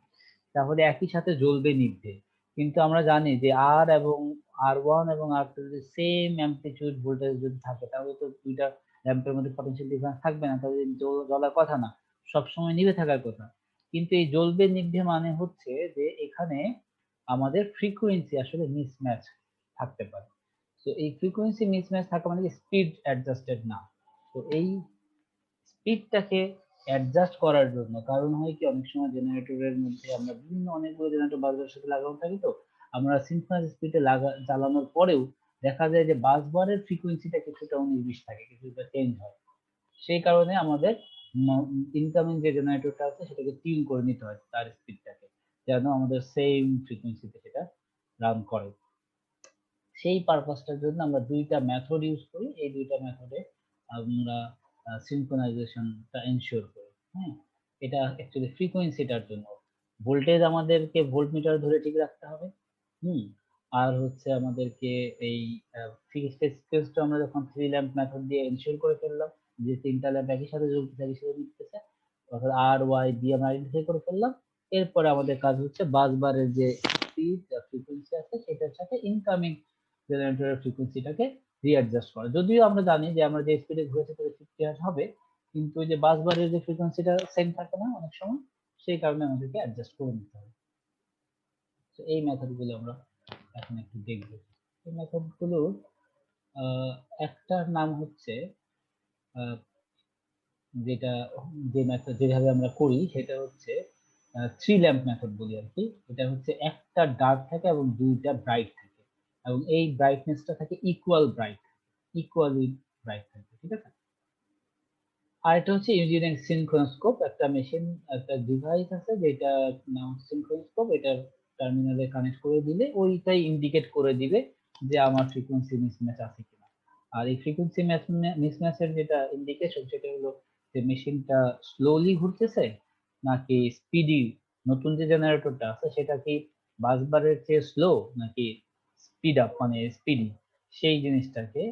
তাহলে একই সাথে জ্বলবে নিভবে, কিন্তু আমরা জানি যে আর এবং আর1 এবং আর2 যদি সেম অ্যামপ্লিটিউড ভোল্টেজ যদি থাকে তাহলে তো দুইটা ল্যাম্পের মধ্যে পটেনশিয়াল ডিফারেন্স থাকবে না, তাহলে জ্বলার কথা না, সব সময় নিভে থাকার কথা। কিন্তু এই জ্বলবে নিভবে মানে হচ্ছে যে এখানে আমাদের ফ্রিকোয়েন্সি আসলে মিসম্যাচ থাকতে পারে। তো এই ফ্রিকোয়েন্সি মিসম্যাচ থাকা মানে স্পিড অ্যাডজাস্টেড না। তো এই স্পিডটাকে অ্যাডজাস্ট করার জন্য, কারণ হয় কি অনেক সময় জেনারেটরের মধ্যে আমরা বিভিন্ন অনেকগুলো জেনারেটর বাসবারের সাথে লাগানো থাকি, তো আমরা সিনক্রোনাস স্পিডে চালানোর পরেও দেখা যায় যে বাসবারের ফ্রিকোয়েন্সিটা কিছুটা 19-20 থাকে, কিছুটা চেঞ্জ হয়। সেই কারণে আমাদের ইনকামিং যে জেনারেটরটা আছে সেটাকে টিউন করে নিতে হয় তার স্পিডটাকে, যেন আমাদের সেম ফ্রিকোয়েন্সিতে সেটা রান করে। সেই পারপাসটার জন্য আমরা দুইটা মেথড ইউজ করি। এই দুইটা মেথডে আমরা সিনক্রোনাইজেশনটা এনশিওর করি। হ্যাঁ, এটা অ্যাকচুয়ালি ফ্রিকোয়েন্সিটার জন্য। ভোল্টেজ আমাদেরকে ভোল্টমিটার ধরে ঠিক রাখতে হবে। আর হচ্ছে আমাদেরকে এই ফিক্সড আমরা যখন 3 ল্যাম্প মেথড দিয়ে এনশিওর করে ফেললাম যে 3টা ল্যাম্প একই সাথে জ্বলতেছে, একই সাথে নিতেছে, অর্থাৎ আর ওয়াই দিয়ে আমরা আইডেন্টিফাই করে ফেললাম। এরপরে আমাদের কাজ হচ্ছে বাসবারের যে স্পিড ফ্রিকোয়েন্সি আছে সেটার সাথে ইনকামিং জেনারেটরের ফ্রিকোয়েন্সিটাকে রিঅ্যাডজাস্ট করা। যদিও আমরা জানি যে আমরা যে স্পিডে ঘুরেছে তাতে 50 হার্জ হবে, কিন্তু ওই যে বাসবারের যে ফ্রিকোয়েন্সিটা সেম থাকে না অনেক সময়, সেই কারণে আমাদেরকে অ্যাডজাস্ট করে নিতে হবে। তো এই মেথডগুলো আমরা এখন একটু দেখব। এই মেথডগুলোর একটার নাম হচ্ছে যেটা যে মেথড যেভাবে আমরা করি সেটা হচ্ছে 3 ল্যাম্প মেথড বলি আর কি। এটা হচ্ছে একটা ডার্ক থাকে এবং দুইটা ব্রাইট থাকে, এবং এই ব্রাইটনেসটা থাকে ইকুয়ালি ব্রাইট থাকে, ঠিক আছে। আর এটা হচ্ছে ইউজিং সিনক্রোনোস্কোপ, একটা মেশিন, একটা ডিভাইস আছে যেটা নাম সিনক্রোনোস্কোপ। এটার টার্মিনালে কানেক্ট করে দিলে ওইটাই ইন্ডিকেট করে দিবে যে আমার ফ্রিকোয়েন্সি মিসম্যাচ আছে কিনা। আর এই ফ্রিকোয়েন্সি মিসম্যাচের যেটা ইন্ডিকেশন সেটা হলো যে মেশিনটা স্লোলি ঘুরতেছে নাকি স্পিডি, নতুন যে জেনারেটরটা আছে সেটা কি বাসবারের চেয়ে স্লো নাকি স্পিড আপ মানে স্পিডি, সেই জিনিসটাকে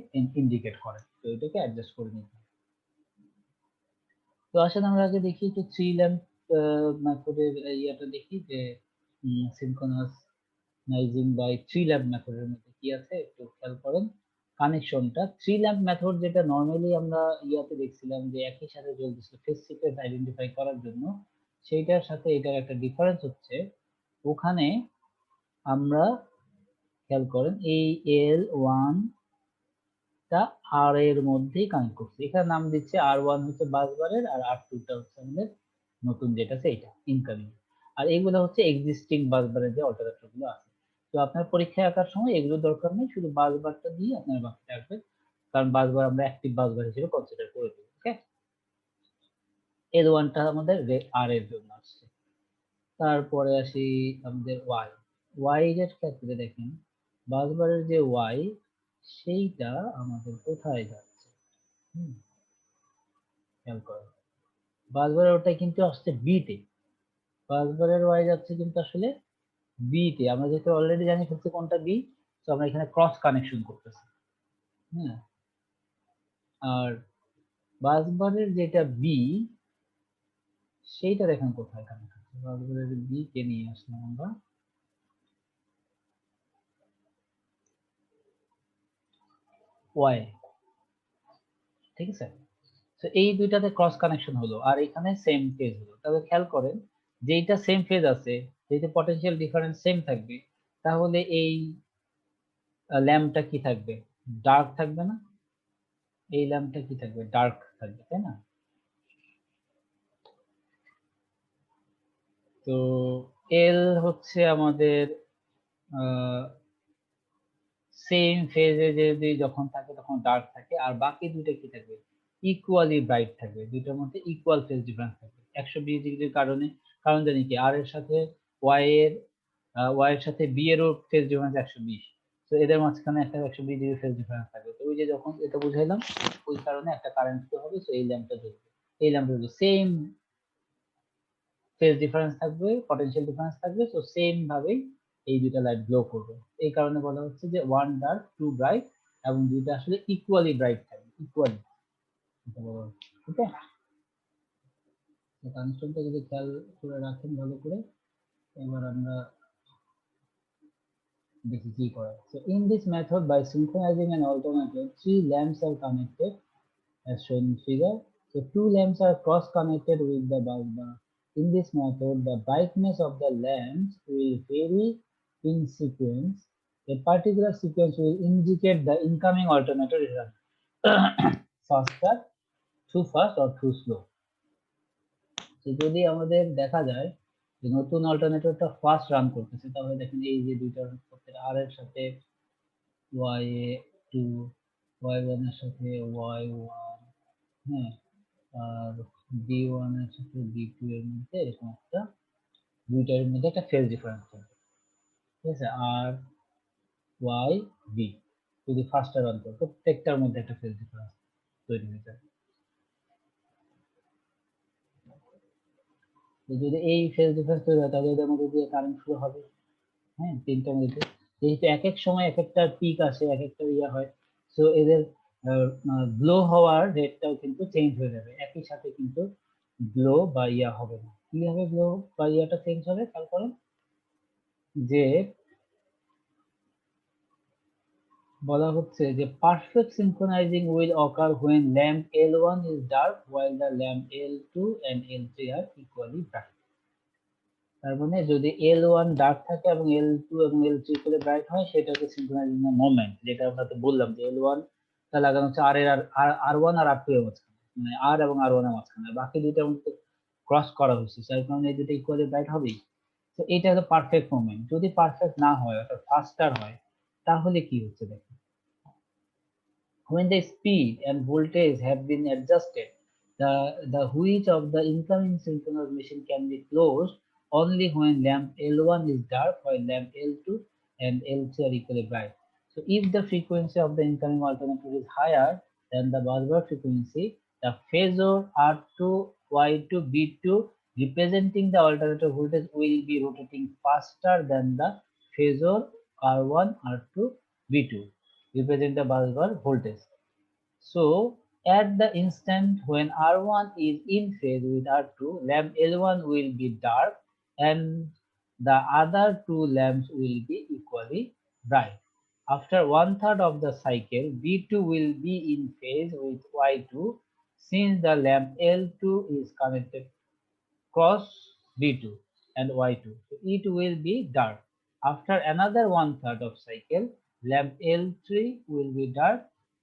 ইন্ডিকেট করে। তো এটাকে অ্যাডজাস্ট করে নিতে হবে। তো আসলে আমরা আগে দেখি যে 3 ল্যাম্প মেথডের ইয়েটা দেখি যে সিনক্রোনাইজিং বাই 3 ল্যাম্প মেথডের মধ্যে কি আছে একটু খেয়াল করেন। কানেকশনটা 3 ল্যাম্প মেথড যেটা নরমালি আমরা ইয়াতে দেখছিলাম যে একই সাথে জ্বলতেছিল ফেজ সিকোয়েন্স আইডেন্টিফাই করার জন্য, সেইটার সাথে এটার একটা ডিফারেন্স হচ্ছে ওখানে আমরা খেয়াল করেন এই L1 টা আর এর মধ্যেই কানেক্ট করছি। এখানে নাম দিচ্ছে R1 হচ্ছে বাসবারের, আর R2 টা হচ্ছে আমাদের নতুন যেটা আছে এটা ইনকামিং। আর এগুলো হচ্ছে এক্সিস্টিং বাসবারের যে অল্টারনেটর গুলো আছে। তো আপনার পরীক্ষায় আঁকার সময় এগুলো দরকার নেই, শুধু বাসবারটা দিয়ে আপনার বাকিটা আঁকবেন, কারণ বাসবার আমরা অ্যাক্টিভ বাসবার হিসেবে কনসিডার করে দেব। ওকে, L1 টা আমাদের আর এর জন্য আসছে। তারপরে আসি আমাদের ওয়াই এর ক্ষেত্রে দেখেন বাসবারের যে ওয়াই সেইটা আমাদের কোথায় যাচ্ছে। খেয়াল করেন বাসবারের ওটা কিন্তু আসছে বি তে, বাসবারের ওয়াই যাচ্ছে কিন্তু আসলে বি তে। আমরা যেহেতু অলরেডি জানি হচ্ছে কোনটা বি, তো আমরা এখানে ক্রস কানেকশন করতেছি। হ্যাঁ, আর বাসবারের যেটা বি সেইটা দেখেন কোথায় কানেক্ট হচ্ছে। বাসবারের বি কে নিয়ে আসলাম আমরা, ওয়াই, ঠিক আছে। তো এই দুইটাতে ক্রস কানেকশন হলো আর এখানে সেম ফেজ হলো। তাহলে খেয়াল করেন যেইটা সেম ফেজ আছে, যেটা পটেনশিয়াল ডিফারেন্স সেম থাকবে, তাহলে এই ল্যাম্পটা কি থাকবে, ডার্ক থাকবে না? এই ল্যাম্পটা কি থাকবে, ডার্ক থাকবে, তাই না? তো এল হচ্ছে আমাদের সেম ফেজে যদি যখন থাকে তখন ডার্ক থাকে, আর বাকি দুইটা কি থাকবে, ইকুয়ালি ব্রাইট থাকবে। দুইটার মধ্যে ইকুয়াল ফেজ ডিফারেন্স থাকবে 120 ডিগ্রির কারণে। কারণ জানি কি আর এর সাথে ওয়াই এর সাথে বি এরও ফেজ ডিফারেন্স 120, তো এদের মাঝখানে একটা 120 ডিগ্রি ফেজ ডিফারেন্স থাকবে। তো ওই যে যখন এটা বুঝাইলাম ওই কারণে একটা কারেন্ট ফ্লো হবে, তো এই ল্যাম্পটা জ্বলবে। এই ল্যাম্পটা সেম ফেজ ডিফারেন্স থাকবে, পটেনশিয়াল ডিফারেন্স থাকবে, তো সেম ভাবেই এই দুইটা লাইট গ্লো করবে। এই কারণে বলা হচ্ছে যে ওয়ান ডার্ক টু ব্রাইট, এবং দুইটা আসলে ইকুয়ালি ব্রাইট থাকবে, ইকুয়ালি, এটা বলা হচ্ছে। ঠিক আছে, কানেকশনটা যদি খেয়াল করে রাখেন ভালো করে, এবার আমরা দেখি কি করা। So in this method, by synchronizing an alternator, 3 lamps are connected as shown in figure. So 2 lamps are cross connected with the bus bar. In this method, the brightness of the lamps will vary in sequence A particular sequence will indicate the incoming alternator is faster, too fast or too slow. তো যদি আমাদের দেখা যায় যে নতুন অল্টারনেটরটা ফার্স্ট রান করতেছে, তাহলে দেখেন এই যে দুইটা আর এর সাথে y2, y1 এর সাথে y1, হ্যাঁ, আর b1 এর সাথে b2 এর মধ্যে এরকম একটা দুইটার মধ্যে একটা ফেজ ডিফারেন্স থাকবে, ঠিক আছে। আর y b যদি ফার্স্ট রান করে প্রত্যেকটার মধ্যে একটা ফেজ ডিফারেন্স তৈরি হয়ে যাবে। তো যদি এই ফেজ ডিফারেন্স তৈরি হয় তাহলে এদের মধ্যে দিয়ে কারেন্ট ফ্লো হবে, হ্যাঁ, তিনটার মধ্যে। যেহেতু এক এক সময় এক একটা পিক আসে, এক একটা ইয়া হয়, সো এদের ব্লো হওয়ার রেটটাও কিন্তু চেঞ্জ হয়ে যাবে, একই সাথে কিন্তু ব্লো বা ইয়া হবে না। কিভাবে ব্লো বা ইয়াটা চেঞ্জ হবে খেয়াল করেন, যে বলা হচ্ছে যে perfect synchronizing will occur when lamp L1 is dark while the lamp L2 and L3 are equally bright। তার মানে যদি L1 ডার্ক থাকে এবং L2 এবং L3 করে ব্রাইট হয়, সেটা হচ্ছে সিনক্রোনাইজিং মোমেন্ট, যেটা আপনাকে বললাম যে L1 টা লাগানো হচ্ছে R এর R1 আর R2 এর মাঝখানে, মানে R এবং R1 এর মাঝখানে, বাকি দুইটার মধ্যে ক্রস করা হয়েছে, যার কারণে এই দুটো ইকুয়ালি ব্রাইট হবেই। তো এটা হলো পারফেক্ট মোমেন্ট। যদি পারফেক্ট না হয়, অর্থাৎ ফাস্টার হয়, তাহলে কি হচ্ছে দেখেন, when the speed and voltage have been adjusted, the switch of the incoming synchronous machine can be closed only when lamp L1 is dark while lamp L2 and L3 are equally bright. So if the frequency of the incoming alternator is higher than the busbar frequency, the phasor R2, Y2, B2 representing the alternator voltage will be rotating faster than the phasor R1, R2, B2 represent the busbar voltage. So at the instant when R1 is in phase with R2, lamp L1 will be dark and the other two lamps will be equally bright. After 1/3 of the cycle, B2 will be in phase with Y2 since the lamp L2 is connected cross B2 and Y2. So it will be dark. After another 1/3 of cycle, lamp L3 will be dark.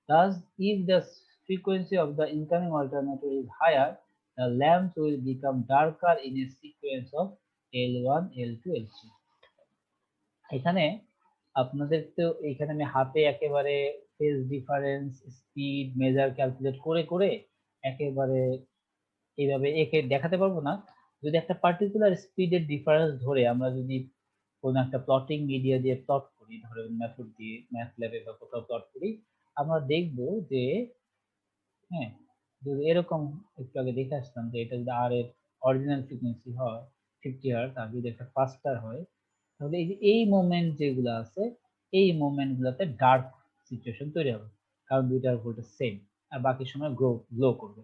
Thus, if the frequency of the incoming alternator is higher, the lamps will become darker in a sequence of L1, L2, L3. এখানে আপনাদের তো এখানে আমি হাতে একেবারে phase difference, speed, measure calculate করে করে একেবারে এইভাবে একে দেখাতে পারবো না। যদি একটা পার্টিকুলার স্পিডের ডিফারেন্স ধরে আমরা যদি কোনো একটা প্লটিং মিডিয়া দিয়ে প্লট করি, ধরেন মেথড দিয়ে ম্যাথ ল্যাবে বা কোথাও প্লট করি, আমরা দেখব যে হ্যাঁ, যদি এরকম একটু আগে দেখে আসলাম যে এটা যদি আর এর অরিজিনাল ফ্রিকোয়েন্সি হয় 50 হার্টজ, আর যদি একটা ফাস্টার হয়, তাহলে এই যে এই মোমেন্ট যেগুলো আছে, এই মোমেন্ট গুলাতে ডার্ক সিচুয়েশন তৈরি হবে, কারণ দুইটার ভোল্টেজ সেম, আর বাকি সময় গ্লো করবে।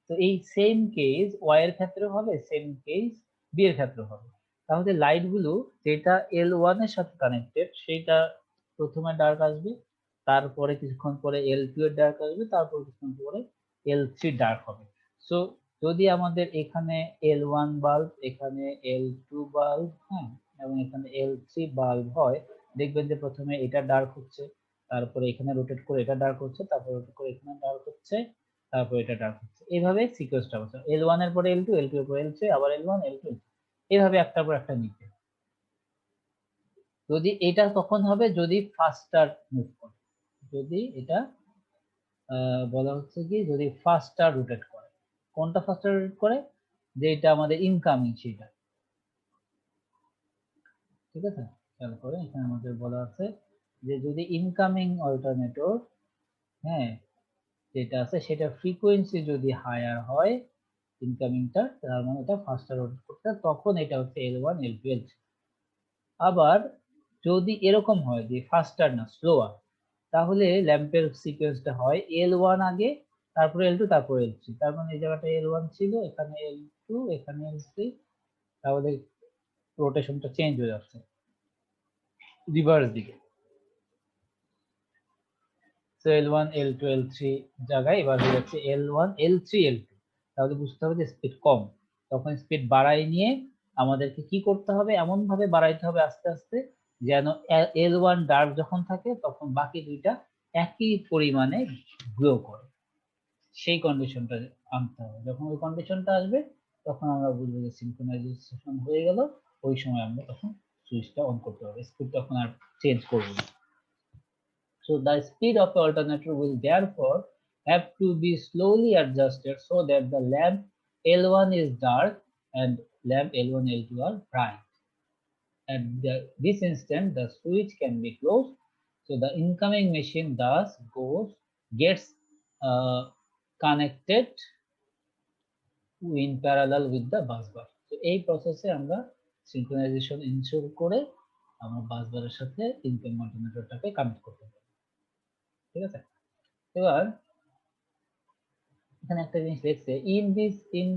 তো এই সেম কেস ওয়াই এর ক্ষেত্রে হবে, সেম কেস বি এর ক্ষেত্রে হবে। তাহলে লাইট গুলো যেটা L1 এর সাথে কানেক্টেড সেটা প্রথমে ডার্ক আসবে, তারপরে কিছুক্ষণ পরে L2 এর ডার্ক আসবে, তারপর কিছুক্ষণ পরে L3 ডার্ক হবে। সো যদি আমাদের এখানে L1 বাল্ব, এখানে L2 বাল্ব, হ্যাঁ, এবং এখানে L3 বাল্ব হয়, দেখবেন যে প্রথমে এটা ডার্ক হচ্ছে, তারপরে এখানে রোটেট করে এটা ডার্ক হচ্ছে, তারপর রোটেট করে এখানে ডার্ক হচ্ছে, তারপর এটা ডার্ক হচ্ছে। এইভাবে সিকোয়েন্সটা হচ্ছে L1 এর পরে L2, L2 এর পরে L3, আবার L1, L2, এইভাবে একটার পর একটা নিতে। যদি এটা তখন হবে যদি ফাস্টার মুভ করে, যদি এটা বলা হচ্ছে কি যদি ফাস্টার রোটেট করে। কোনটা ফাস্টার রোটেট করে? যে এটা আমাদের ইনকামিং সেটা, ঠিক আছে। খেয়াল করে এখানে আমাদের বলা আছে যে যদি ইনকামিং অল্টারনেটর, হ্যাঁ, যেটা আছে সেটা ফ্রিকোয়েন্সি যদি হায়ার হয় ইনকামিংটা, তার মানে এটা ফাস্টার রোটেট করতে, তখন এটা হচ্ছে L1, L2, L3। আবার যদি এরকম হয় যে ফাস্টার না স্লোয়ার, তাহলে ল্যাম্পের সিকোয়েন্সটা হয় L1 আগে, তারপরে L2, তারপরে L3। তার মানে এই জায়গাটা L1 ছিল, এখানে L2, এখানে L3, তাহলে রোটেশনটা চেঞ্জ হয়ে যাচ্ছে রিভার্স দিকে। সো L1, L2, L3 জায়গায় এবার হয়ে যাচ্ছে L1, L3, L2। তাহলে বুঝতে হবে যে স্পিড কম, তখন স্পিড বাড়াই নিয়ে আমাদেরকে কি করতে হবে, এমন ভাবে বাড়াইতে হবে আস্তে আস্তে যেন L1 ডার্ক যখন থাকে তখন বাকি দুইটা একই পরিমাণে গ্রো করে, সেই কন্ডিশনটা আনতে হবে। যখন ওই কন্ডিশনটা আসবে তখন আমরা বুঝবো যে সিনক্রোনাইজেশন হয়ে গেল, ওই সময় আমরা তখন সুইচটা অন করতে হবে, স্পিড তখন আর চেঞ্জ করবো না। So the speed of the alternator will therefore have to be slowly adjusted so that the lamp L1 is dark and lamp L1 L2 are bright. At this instant the switch can be closed, so the incoming machine thus gets connected in parallel with the bus bar. So এই প্রসেসে আমরা সিনক্রোনাইজেশন ইনশিওর করে আমরা বাস বারের সাথে ইনকামিং অল্টারনেটরটাকে কানেক্ট করতে পারি। ঠিক আছে, এবার এখানে একটা জিনিস লিখছে, in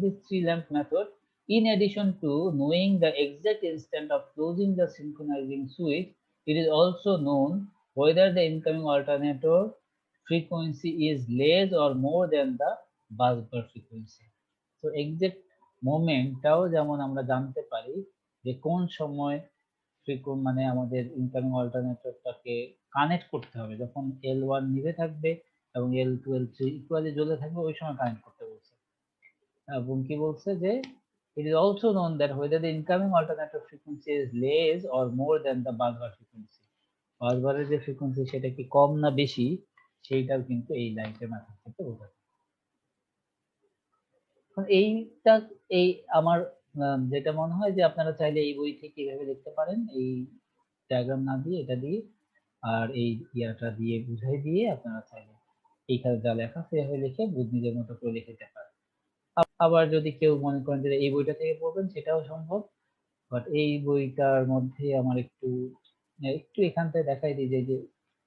this three lamp method, in addition to knowing the exact instant of closing the synchronizing switch, it is also known whether the incoming alternator frequency is less or more than the bus bar frequency. So exact মোমেন্টটাও যেমন আমরা জানতে পারি যে কোন সময় মানে আমাদের ইনকামিং অল্টারনেটরটাকে কানেক্ট করতে হবে, যখন L1 নিভে থাকবে এবং L2 L3 ইকুয়ালি জ্বলে থাকবে, ওই সময় কানেক্ট করতে বলছে। এবং কি বলছে যে it is also known that whether the incoming alternator frequency is less or more than the bus bar frequency, bus bar এর যে ফ্রিকোয়েন্সি সেটা কি কম না বেশি, সেইটাও কিন্তু এই লাইটের মেথড থেকে বোঝা যায়। এইটা এই আমার যেটা মনে হয় যে আপনারা চাইলে এই বই থেকে এইভাবে লিখতে পারেন, এই ডায়াগ্রাম না দিয়ে এটা দিয়ে আর এই ইয়াটা দিয়ে বুঝাই দিয়ে আপনারা চাইলে এইখানে যা লেখা সেভাবে লিখে নিজের মতো করে লিখে দিতে পারেন। আবার যদি কেউ মনে করেন যে এই বইটা থেকে পড়বেন সেটাও সম্ভব, বাট এই বইটার মধ্যে আমার একটু এখান থেকে দেখাই দিই যে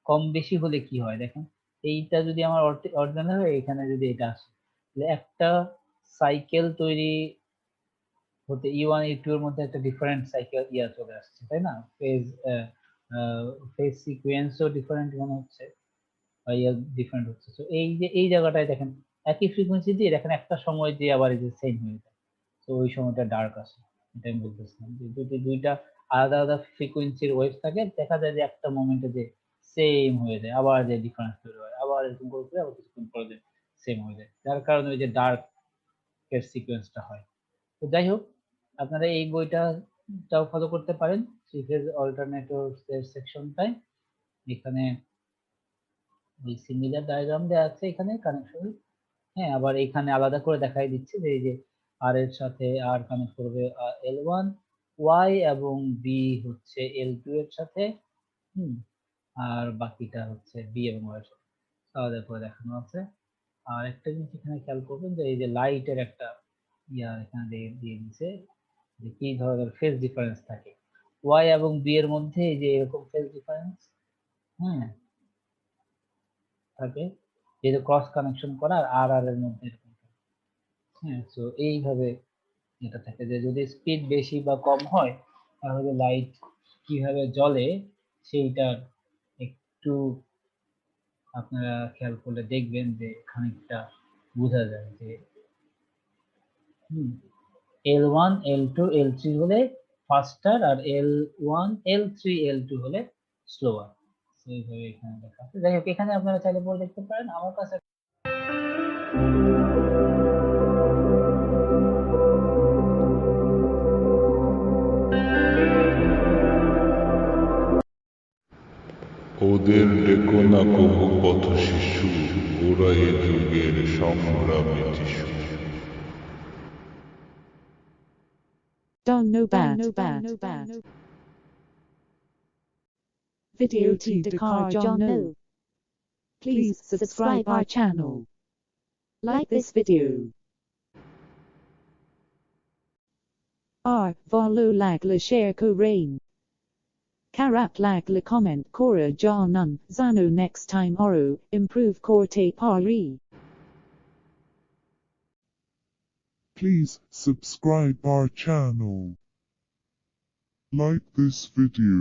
কম বেশি হলে কি হয়। দেখেন এইটা যদি আমার অরিজিনাল হয়, এখানে যদি এটা আসে তাহলে একটা সাইকেল তৈরি হতে E1 E2 এর মধ্যে একটা ডিফারেন্ট সাইকেল চলে আসছে, তাই না? ফেজ সিকোয়েন্সও ডিফারেন্ট মনে হচ্ছে, ডিফারেন্ট হচ্ছে। তো এই যে এই জায়গাটায় দেখেন একই ফ্রিকোয়েন্সি দিয়ে দেখেন একটা সময় দিয়ে আবার এই যে সেম হয়ে যায়, তো ওই সময়টা ডার্ক আসে। এটা আমি বলতেছিলাম যে যদি দুইটা আলাদা আলাদা ফ্রিকোয়েন্সির ওয়েভ থাকে, দেখা যায় যে একটা মোমেন্টে যে সেম হয়ে যায়, আবার যে ডিফারেন্স তৈরি হয়, আবার এরকম করে আবার কিছুক্ষণ পরে যে সেম হয়ে যায়, যার কারণে ওই যে ডার্ক এর সিকোয়েন্সটা হয়। তো যাই হোক, আপনারা এই বইটাও ফলো করতে পারেন, থ্রি ফেজ অল্টারনেটরস এর সেকশনটায়। এখানে এই সিমিলার ডায়াগ্রাম দেওয়া আছে এখানে কানেকশন। হ্যাঁ, আবার এখানে আলাদা করে দেখাই দিচ্ছে যে এই যে আর এর সাথে আর কানেক্ট করবে L1, Y এবং B হচ্ছে L2 এর সাথে, আর বাকিটা হচ্ছে B এবং Y এর সাথে আলাদা করে দেখানো আছে। আর একটা জিনিস এখানে খেয়াল করবেন যে এই যে লাইটের একটা এখানে দিয়ে দিচ্ছে যে কি ধরনের ফেজ ডিফারেন্স থাকে Y এবং B এর মধ্যে, এই যে এরকম ফেজ ডিফারেন্স থাকে, যেহেতু ক্রস কানেকশন করা আর আর এর মধ্যে এরকম। তো এইভাবে এটা থাকে যে যদি স্পিড বেশি বা কম হয় তাহলে লাইট কিভাবে জ্বলে সেইটা একটু আপনারা খেয়াল করলে দেখবেন যে খানিকটা বোঝা যায় যে L1 L2 L3 হলে ফাস্টার আর L1 L3 L2 হলে স্লোয়ার। এইভাবে এখানে লেখা আছে। যাই হোক, এখানে আপনারা চাইলে পড়ে দেখতে পারেন। আমার কাছে ওদের ডেকো না কহু পথ শিশু, ওরা এ যুগের সংগ্রামী যিশু। Don no bad. Video to Dakar John no. Please subscribe our channel. Like this video. Follow like la share ko rain. Karat like la comment Kora John Zano next time Oru, improve Korte Pari. Please subscribe our channel. Like this video.